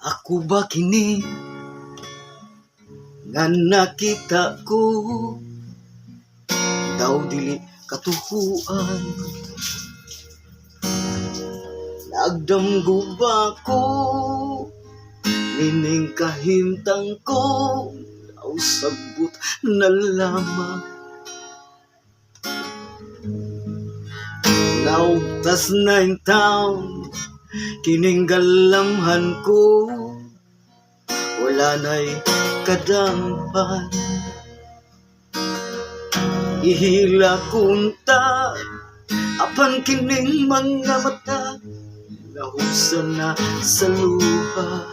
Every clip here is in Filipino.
Ako ba kini nga nakita ko, daw dili katuhuan. Nagdamgo ba ko, nining kahimtang ko, daw sabot na lamang. Naugtas na yung taon, kining galamhan ko, wala na'y kadampan. Ihila kunta, apan kining mga mata, nahusan na sa luha.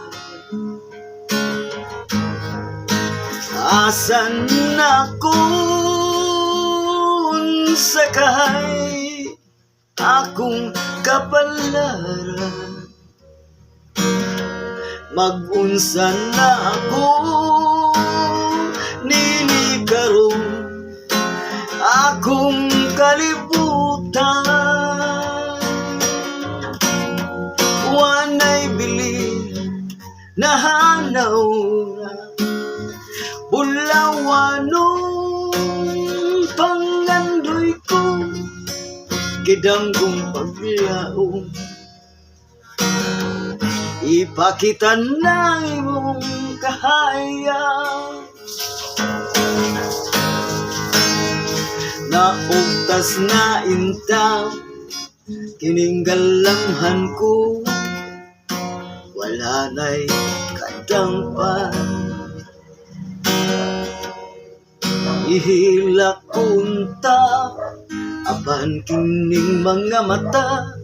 Asan na kung sakay akong kapalaran, mag-unsa na ako nini karon, akong kalibutan. Wanay bili nahanaw na, bulawanong pangandoy ko, gidanggong paglaong. Ipakita na imong kahayag, naugtas na intaw, kining galamhan ko, wala na'y kadampan. Ihilak kunta, apan kining mga mata,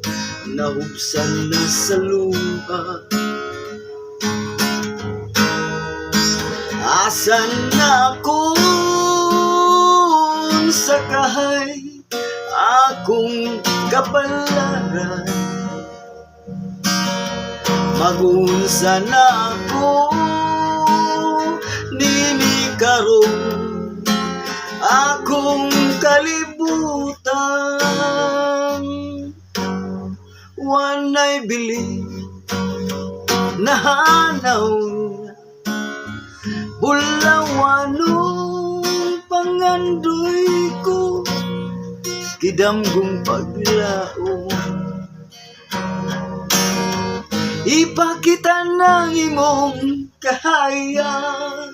nahubsan na sa luha. Asan na kung sakay akong kapalaran, mag-unsa na ako nini karon, akong kalibutan. Wanay bili nahanaw na, bulawanong pangandoy ko, gidamgong paglaong. Ipakita ng imong kahayag,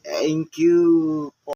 thank you.